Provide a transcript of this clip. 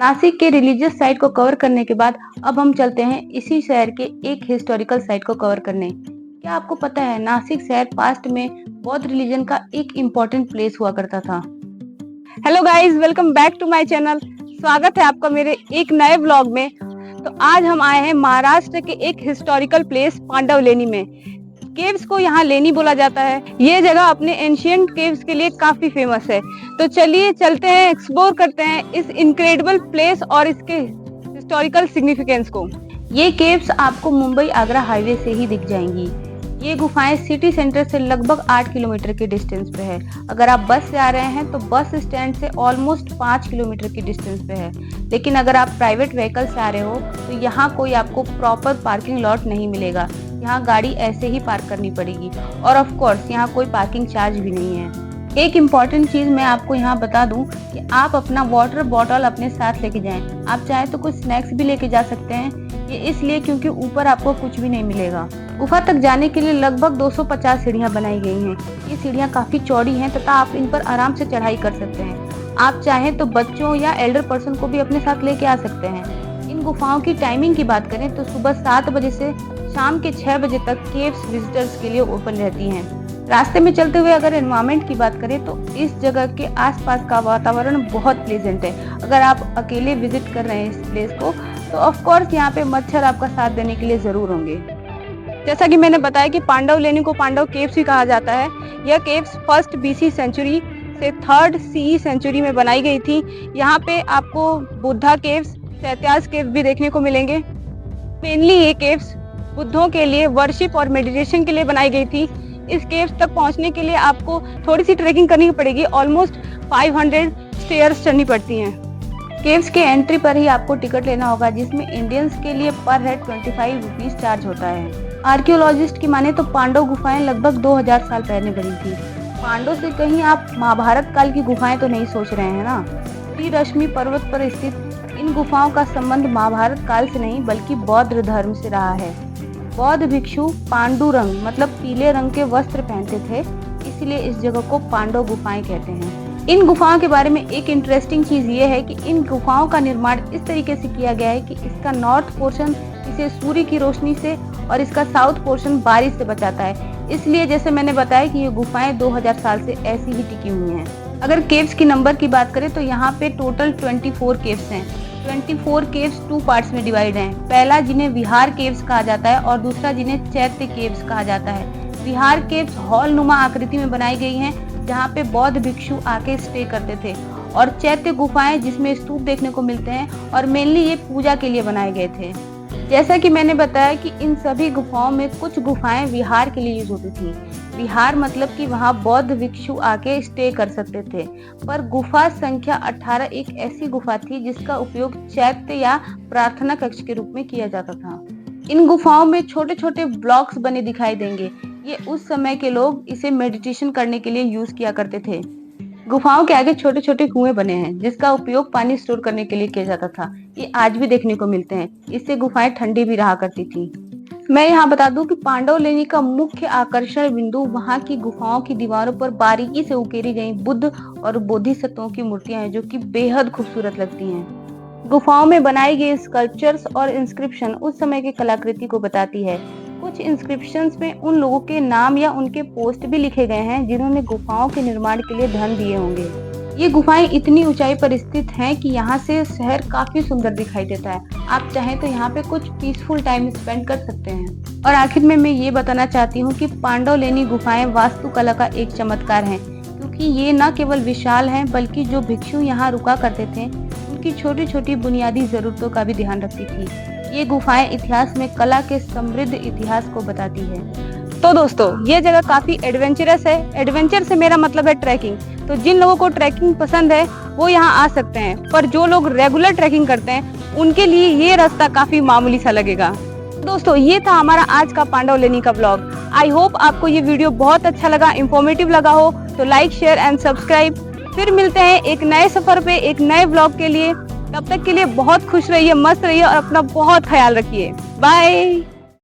नासिक के religious site को cover करने के बाद अब हम चलते हैं इसी शहर के एक हिस्टोरिकल साइट को कवर करने। क्या आपको पता है नासिक शहर पास्ट में बौद्ध रिलीजन का एक इम्पोर्टेंट प्लेस हुआ करता था। Hello guys, welcome back to my channel. स्वागत है आपका मेरे एक नए व्लॉग में। तो आज हम आए हैं महाराष्ट्र के एक हिस्टोरिकल प्लेस पांडवलेनी में। केव्स को यहाँ लेनी बोला जाता है। ये जगह अपने एंशियंट केव्स के लिए काफी फेमस है। तो चलिए चलते हैं, एक्सप्लोर करते हैं इस इनक्रेडिबल प्लेस और इसके हिस्टोरिकल सिग्निफिकेंस को। ये केव्स आपको मुंबई आगरा हाईवे से ही दिख जाएंगी। ये गुफाएं सिटी सेंटर से लगभग 8 किलोमीटर के डिस्टेंस पे है। अगर आप बस से आ रहे हैं तो बस स्टैंड से ऑलमोस्ट 5 किलोमीटर की डिस्टेंस पे है। लेकिन अगर आप प्राइवेट व्हीकल से आ रहे हो तो यहाँ कोई आपको प्रॉपर पार्किंग लॉट नहीं मिलेगा। यहाँ गाड़ी ऐसे ही पार्क करनी पड़ेगी और ऑफ कोर्स यहाँ कोई पार्किंग चार्ज भी नहीं है। एक इम्पॉर्टेंट चीज मैं आपको यहाँ बता दूं कि आप अपना वाटर बॉटल अपने साथ लेके जाएं। आप चाहे तो कुछ स्नैक्स भी लेके जा सकते हैं। ये इसलिए क्योंकि ऊपर आपको कुछ भी नहीं मिलेगा। गुफा तक जाने के लिए लगभग 250 सीढ़ियां बनाई गई हैं। ये सीढ़ियां काफी चौड़ी हैं तथा आप इन पर आराम से चढ़ाई कर सकते हैं। आप चाहें तो बच्चों या एल्डर पर्सन को भी अपने साथ लेके आ सकते हैं। इन गुफाओं की टाइमिंग की बात करें तो सुबह 7 बजे से शाम के 6 बजे तक केव्स विजिटर्स के लिए ओपन रहती हैं। रास्ते में चलते हुए अगर एनवायरनमेंट की बात करें तो इस जगह के आसपास का वातावरण बहुत प्लेजेंट है। अगर आप अकेले विजिट कर रहे हैं इस प्लेस को तो ऑफ कोर्स यहाँ पे मच्छर आपका साथ देने के लिए जरूर होंगे। जैसा कि मैंने बताया कि पांडवलेनी को पांडव केव्स भी कहा जाता है। यह केव्स फर्स्ट BC सेंचुरी से 3rd CE सेंचुरी में बनाई गई थी। यहाँ पे आपको बुद्धा केव्स, चैत्यास केव्स भी देखने को मिलेंगे। मेनली ये केव्स बुद्धों के लिए वर्शिप और मेडिटेशन के लिए बनाई गई थी। इस केव्स तक पहुँचने के लिए आपको थोड़ी सी ट्रेकिंग करनी पड़ेगी। ऑलमोस्ट 500 स्टेयर्स चढ़नी पड़ती हैं। केव्स के एंट्री पर ही आपको टिकट लेना होगा, जिसमें इंडियंस के लिए पर हेड 25 रुपीज चार्ज होता है। आर्कियोलॉजिस्ट की माने तो पांडव गुफाएं लगभग 2000 साल पहले बनी थी। पांडव से कहीं आप महाभारत काल की गुफाएं तो नहीं सोच रहे हैं ना। त्रिरश्मि पर्वत पर स्थित इन गुफाओं का संबंध महाभारत काल से नहीं बल्कि बौद्ध धर्म से रहा है। बौद्ध भिक्षु पांडु रंग मतलब पीले रंग के वस्त्र पहनते थे, इसलिए इस जगह को पांडव गुफाएं कहते हैं। इन गुफाओं के बारे में एक इंटरेस्टिंग चीज ये है कि इन गुफाओं का निर्माण इस तरीके से किया गया है कि इसका नॉर्थ पोर्शन इसे सूर्य की रोशनी से और इसका साउथ पोर्शन बारिश से बचाता है। इसलिए जैसे मैंने बताया कि ये गुफाएं 2000 साल से ऐसी ही टिकी हुई हैं। अगर केव्स की नंबर की बात करें तो यहाँ पे टोटल 24 केव्स हैं। 24 केव्स 2 पार्ट्स में डिवाइड हैं। पहला जिन्हें विहार केव्स कहा जाता है और दूसरा जिन्हें चैत्य केव्स कहा जाता है। विहार केव्स हॉल नुमा आकृति में बनाई गई हैं, जहाँ पे बौद्ध भिक्षु आके स्टे करते थे, और चैत्य गुफाएं जिसमें स्तूप देखने को मिलते हैं और मेनली ये पूजा के लिए बनाए गए थे। जैसा कि मैंने बताया कि इन सभी गुफाओं में कुछ गुफाएं विहार के लिए यूज होती थी। विहार मतलब कि वहाँ बौद्ध भिक्षु आके स्टे कर सकते थे। पर गुफा संख्या 18 एक ऐसी गुफा थी जिसका उपयोग चैत्य या प्रार्थना कक्ष के रूप में किया जाता था। इन गुफाओं में छोटे छोटे ब्लॉक्स बने दिखाई देंगे। ये उस समय के लोग इसे मेडिटेशन करने के लिए यूज किया करते थे। गुफाओं के आगे छोटे छोटे कुएं बने हैं जिसका उपयोग पानी स्टोर करने के लिए किया जाता था। ये आज भी देखने को मिलते हैं। इससे गुफाएं ठंडी भी रहा करती थी। मैं यहाँ बता दूं कि पांडवलेनी का मुख्य आकर्षण बिंदु वहाँ की गुफाओं की दीवारों पर बारीकी से उकेरी गई बुद्ध और बोधिसत्वों की मूर्तियां हैं, जो कि बेहद खूबसूरत लगती हैं। गुफाओं में बनाई गई स्कल्पचर्स और इंस्क्रिप्शन उस समय की कलाकृति को बताती है। कुछ इंस्क्रिप्शंस में उन लोगों के नाम या उनके पोस्ट भी लिखे गए हैं जिन्होंने गुफाओं के निर्माण के लिए धन दिए होंगे। ये गुफाएं इतनी ऊंचाई पर स्थित हैं कि यहाँ से शहर काफी सुंदर दिखाई देता है। आप चाहें तो यहाँ पे कुछ पीसफुल टाइम स्पेंड कर सकते हैं। और आखिर में मैं ये बताना चाहती हूँ कि पांडवलेनी गुफाएं वास्तुकला का एक चमत्कार है, क्योंकि ये न केवल विशाल हैं बल्कि जो भिक्षु यहाँ रुका करते थे उनकी छोटी छोटी बुनियादी जरूरतों का भी ध्यान रखती थी। ये गुफाएं इतिहास में कला के समृद्ध इतिहास को बताती है। तो दोस्तों, ये जगह काफी एडवेंचरस है। एडवेंचर से मेरा मतलब है ट्रैकिंग। तो जिन लोगों को ट्रैकिंग पसंद है वो यहाँ आ सकते हैं, पर जो लोग रेगुलर ट्रैकिंग करते हैं उनके लिए ये रास्ता काफी मामूली सा लगेगा। दोस्तों, ये था हमारा आज का पांडवलेनी का ब्लॉग। आई होप आपको ये वीडियो बहुत अच्छा लगा, इंफॉर्मेटिव लगा हो। तो लाइक, शेयर एंड सब्सक्राइब। फिर मिलते हैं एक नए सफर पे, एक नए ब्लॉग के लिए। तब तक के लिए बहुत खुश रहिए, मस्त रहिए और अपना बहुत ख्याल रखिए। बाय।